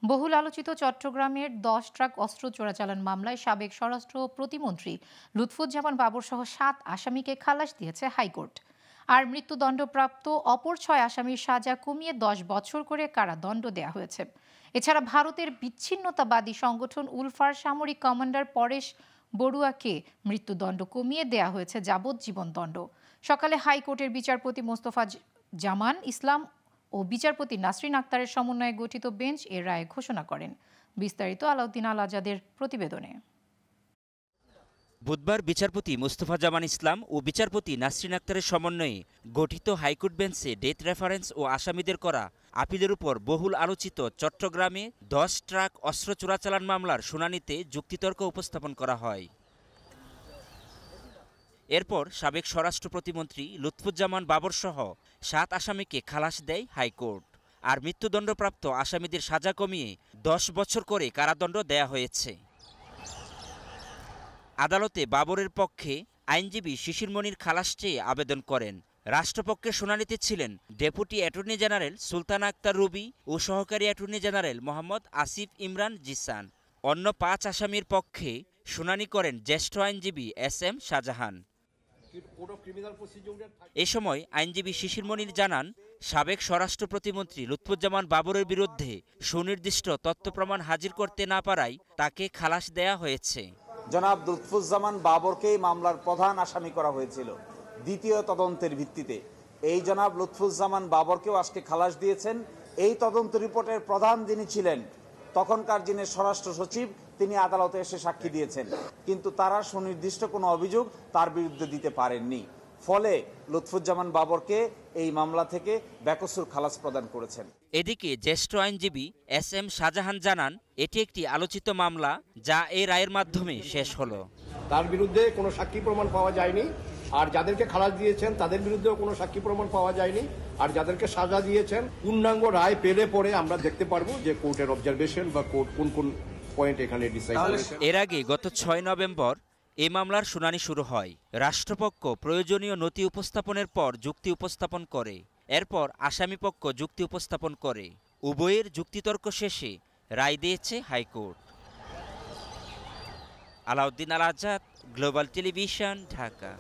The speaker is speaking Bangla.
বহুল আলোচিত চট্টগ্রামের ১০ ট্রাক অস্ত্র চোরাচালান মামলায় সাবেক স্বরাষ্ট্র প্রতিমন্ত্রী লুৎফুজ্জামান বাবরসহ ৭ আসামিকে খালাস দিয়েছে হাইকোর্ট। আর মৃত্যুদণ্ডপ্রাপ্ত অপর ৬ আসামির সাজা কমিয়ে ১০ বছর করে কারাদণ্ড দেওয়া হয়েছে। এছাড়া ভারতের বিচ্ছিন্নতাবাদী সংগঠন উলফার সামরিক কমান্ডার পরেশ বড়ুয়াকে মৃত্যুদণ্ড কমিয়ে দেয়া হয়েছে যাবজ্জীবন দণ্ড। সকালে হাইকোর্টের বিচারপতি মোস্তফা জামান ইসলাম ও বিচারপতি নাসরিন আক্তারের সমন্বয়ে গঠিত বেঞ্চ এর রায় ঘোষণা করেন। বিস্তারিত আলাউদ্দিন আল আজাদের প্রতিবেদনে। বুধবার বিচারপতি মোস্তফা জামান ইসলাম ও বিচারপতি নাসরিন আক্তারের সমন্বয়ে গঠিত হাইকোর্ট বেঞ্চে ডেথ রেফারেন্স ও আসামিদের করা আপিলের উপর বহুল আলোচিত চট্টগ্রামে ১০ ট্রাক অস্ত্র চোরাচালান মামলার শুনানিতে যুক্তিতর্ক উপস্থাপন করা হয়। এরপর সাবেক স্বরাষ্ট্র প্রতিমন্ত্রী লুৎফুজ্জামান বাবরসহ ৭ আসামিকে খালাস দেয় হাইকোর্ট। আর মৃত্যুদণ্ডপ্রাপ্ত আসামিদের সাজা কমিয়ে ১০ বছর করে কারাদণ্ড দেয়া হয়েছে। আদালতে বাবরের পক্ষে আইনজীবী শিশির মনির খালাস চেয়ে আবেদন করেন। রাষ্ট্রপক্ষের শুনানিতে ছিলেন deputy attorney general Sultana Akter Ruby ও সহকারী অ্যাটর্নি জেনারেল মোহাম্মদ আসিফ ইমরান জিসান। অন্য ৫ আসামির পক্ষে শুনানি করেন জ্যেষ্ঠ আইনজীবী এস.এম. শাহজাহান। এ সময় আইনজীবী শিশির মনির জানান, সাবেক স্বরাষ্ট্র প্রতিমন্ত্রী লুৎফুজ্জামান বাবরের বিরুদ্ধে সুনির্দিষ্ট তথ্য প্রমাণ হাজির করতে না পারায় তাকে খালাস দেয়া হয়েছে। জনাব লুৎফুজ্জামান বাবরকেই মামলার প্রধান আসামি করা হয়েছিল দ্বিতীয় তদন্তের ভিত্তিতে। এই জনাব লুৎফুজ্জামান বাবরকেও আজকে খালাস দিয়েছেন। এই তদন্ত রিপোর্টের প্রধান যিনি ছিলেন তখনকার যিনি স্বরাষ্ট্র সচিব, তিনি আদালতে এসে সাক্ষী দিয়েছেন, কিন্তু তারা সুনির্দিষ্ট কোনো অভিযোগ তার বিরুদ্ধে দিতে পারেননি। ফলে লুৎফুজ্জামান বাবরকে এই মামলা থেকে বেকসুর খালাস প্রদান করেছেন। এদিকে জ্যেষ্ঠ আইনজীবী এস.এম. শাহজাহান জানান, এটি একটি আলোচিত মামলা যা এই রায়ের মাধ্যমে শেষ হলো। তার বিরুদ্ধে কোনো সাক্ষী প্রমাণ পাওয়া যায়নি, আর যাদেরকে খালাস দিয়েছেন তাদের বিরুদ্ধেও কোনো সাক্ষী প্রমাণ পাওয়া যায়নি। আর যাদেরকে সাজা দিয়েছেন, পূর্ণাঙ্গ রায় পেলে পরে আমরা দেখতে পারবো যে কোর্টের অবজারভেশন বা কোর্ট কোন কোন পয়েন্ট এখানে ডিসাইড করেছে। এর আগে গত ৬ নভেম্বর এই মামলার শুনানি শুরু হয়। রাষ্ট্রপক্ষ প্রয়োজনীয় নথি উপস্থাপনের পর যুক্তি উপস্থাপন করে। এরপর আসামিপক্ষ যুক্তি উপস্থাপন করে। উভয়ের যুক্তিতর্ক শেষে রায় দিয়েছে হাইকোর্ট। আলাউদ্দিন আল আজাদ, গ্লোবাল টেলিভিশন, ঢাকা।